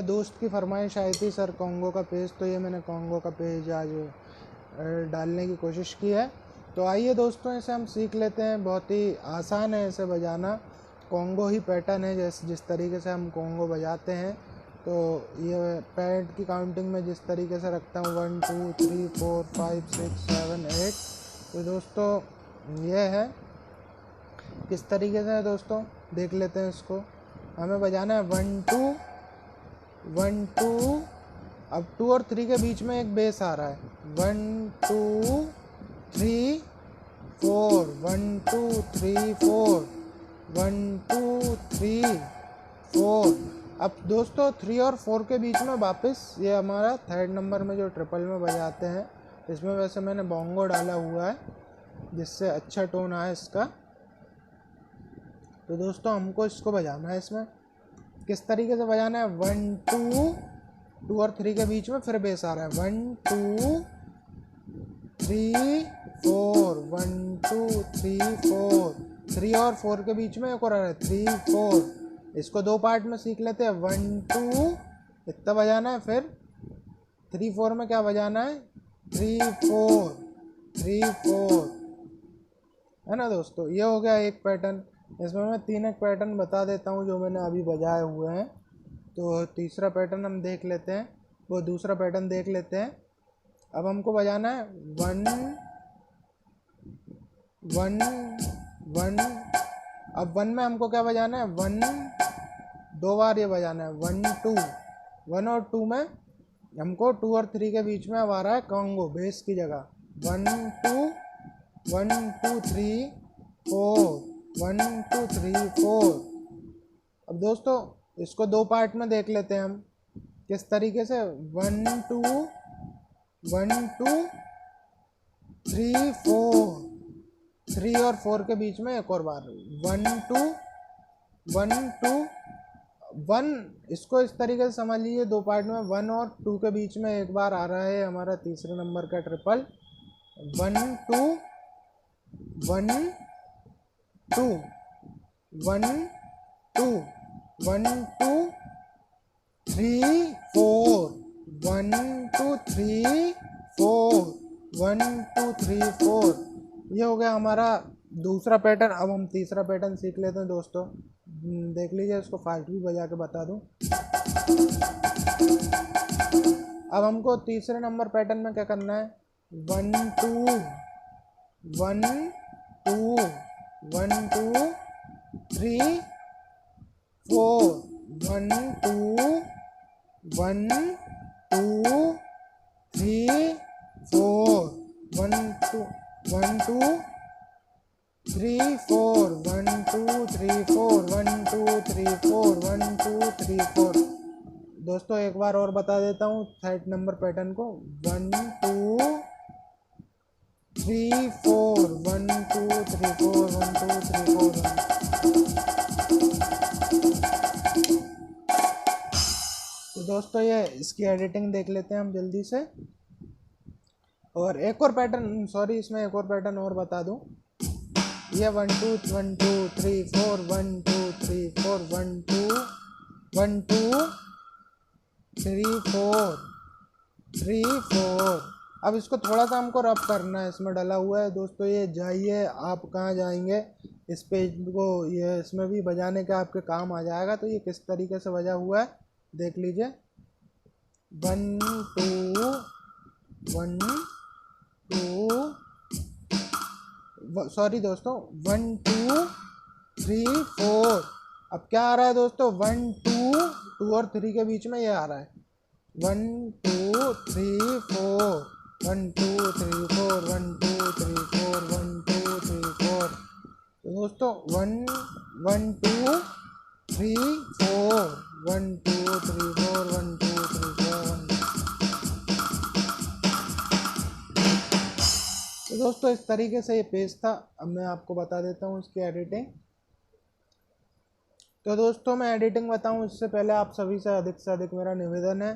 मैं दोस्त की फरमाइश आई थी सर कॉन्गो का पेज, तो ये मैंने कॉन्गो का पेज आज डालने की कोशिश की है। तो आइए दोस्तों इसे हम सीख लेते हैं। बहुत ही आसान है इसे बजाना, कॉन्गो ही पैटर्न है जिस तरीके से हम कॉन्गो बजाते हैं। तो ये पैड की काउंटिंग में जिस तरीके से रखता हूँ 1 2 3 4 5 6 7 8। तो दोस्तों ये है, किस तरीके से है दोस्तों देख लेते हैं। इसको हमें बजाना है 1 2 1 2। अब 2 और 3 के बीच में एक बेस आ रहा है, 1 2 3 4 1 2 3 4 1 2 3 4। अब दोस्तों 3 और 4 के बीच में वापस ये हमारा थर्ड नंबर में जो ट्रिपल में बजाते हैं, इसमें वैसे मैंने बोंगो डाला हुआ है जिससे अच्छा टोन आए इसका। तो दोस्तों हमको इसको बजाना है, इसमें किस तरीके से बजाना है 1 2 और 3 के बीच में फिर बेस आ रहा है 1 2 3 4 1 2 3 4। 3 और 4 के बीच में एक और आ रहा है 3 4। इसको दो पार्ट में सीख लेते हैं, 1 2 इतना बजाना है, फिर 3 4 में क्या बजाना है 3 4 3 4, है ना दोस्तों। ये हो गया एक पैटर्न। इसमें मैं 3 एक पैटर्न बता देता हूँ जो मैंने अभी बजाए हुए हैं। तो तीसरा पैटर्न हम देख लेते हैं, वो दूसरा पैटर्न देख लेते हैं। अब हमको बजाना है 1 1 1। अब 1 में हमको क्या बजाना है 1, दो बार ये बजाना है 1 2। 1 और 2 में हमको 2 और 3 के बीच में अब आ रहा है कॉन्गो बेस की जगह 1 2 1 2 3 4 1 2 3 4। अब दोस्तों इसको दो पार्ट में देख लेते हैं हम किस तरीके से 1 2 1 2 3 4। 3 और 4 के बीच में एक और बार 1 2 1 2 1। इसको इस तरीके से समझ लीजिए दो पार्ट में, 1 और 2 के बीच में एक बार आ रहा है हमारा तीसरे नंबर का ट्रिपल 1 2 1 2 1 2 1 2 3 4 1 2 3 4 1 2 3 4। ये हो गया हमारा दूसरा पैटर्न। अब हम तीसरा पैटर्न सीख लेते हैं दोस्तों। देख लीजिए, इसको फास्ट भी बजा के बता दूं। अब हमको तीसरे नंबर पैटर्न में क्या करना है 1 2 1 2 1 2 3 4 1 2 1 2 3 4 1 2 1 2 3 4 1 2 3 4 1 2 3 4 1 2 3 4। दोस्तों एक बार और बता देता हूँ थर्ड नंबर पैटर्न को 1 2 3 4 1 2 3 4 1 2 3 4। तो दोस्तों ये इसकी एडिटिंग देख लेते हैं हम जल्दी से। और एक और पैटर्न, सॉरी इसमें एक और पैटर्न और बता दूं। ये 1 2 1 2 3 4 1 2 3 4 1 2 1 2 3 4 3 4। अब इसको थोड़ा सा हमको रब करना है, इसमें डला हुआ है दोस्तों। ये जाइए आप कहाँ जाएंगे इस पेज को, ये इसमें भी बजाने का आपके काम आ जाएगा। तो ये किस तरीके से बजा हुआ है देख लीजिए 1 2 1 2, सॉरी दोस्तों 1 2 3 4। अब क्या आ रहा है दोस्तों 1 2 2 और 3 के बीच में ये आ रहा है 1 2 3 4 1 2 3 4 1 2 3 4 1 2 3 4। तो दोस्तों 1 1 2 3 4 1 2 3 4 1 2 3 4 1। तो दोस्तों इस तरीके से ये पेज था। अब मैं आपको बता देता हूँ इसकी एडिटिंग। तो दोस्तों मैं एडिटिंग बताऊँ इससे पहले आप सभी से अधिक मेरा निवेदन है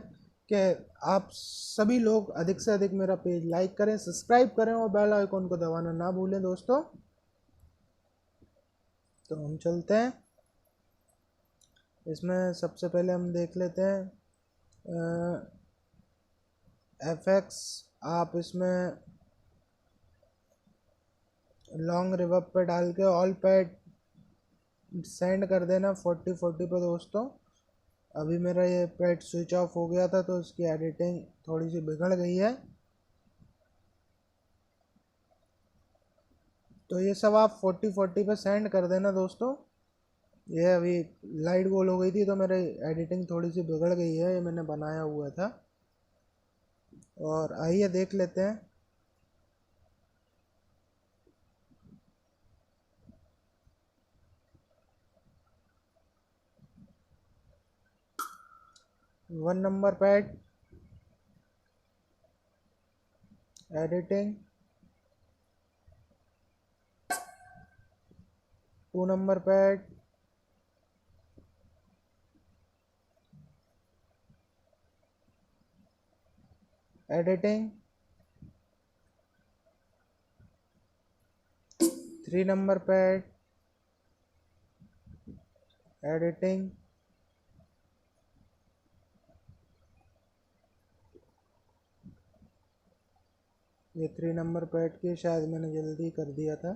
कि आप सभी लोग अधिक से अधिक मेरा पेज लाइक करें, सब्सक्राइब करें और बेल आइकन को दबाना ना भूलें दोस्तों। तो हम चलते हैं, इसमें सबसे पहले हम देख लेते हैं एफएक्स आप इसमें लॉन्ग रिवर्ब पे डाल के ऑल पे सेंड कर देना 40 पे दोस्तों। अभी मेरा ये पैड स्विच ऑफ हो गया था तो इसकी एडिटिंग थोड़ी सी बिगड़ गई है। तो ये सब आप 40 पे सेंड कर देना दोस्तों। ये अभी लाइट गोल हो गई थी तो मेरी एडिटिंग थोड़ी सी बिगड़ गई है, ये मैंने बनाया हुआ था। और आइए देख लेते हैं। One number pad editing, two number pad editing, three number pad editing, ये थ्री नंबर पैड की शायद मैंने जल्दी कर दिया था।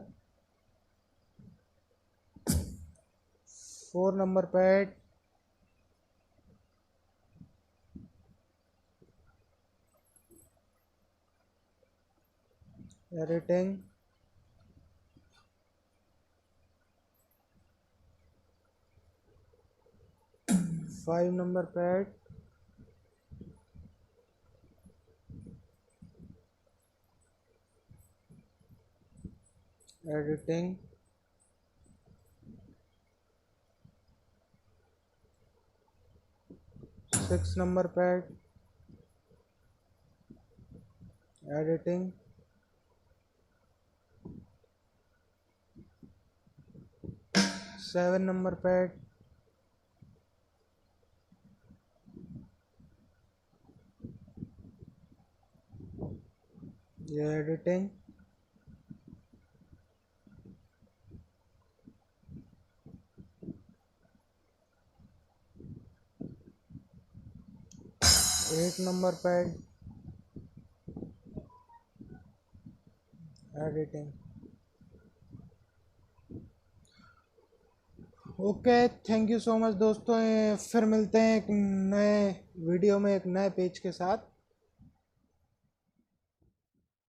Four number pad editing, five number pad editing, six number pad editing, seven number pad ये editing, eight number pad editing. Okay, thank you so much दोस्तों। फिर मिलते हैं एक नए वीडियो में एक नए पेज के साथ।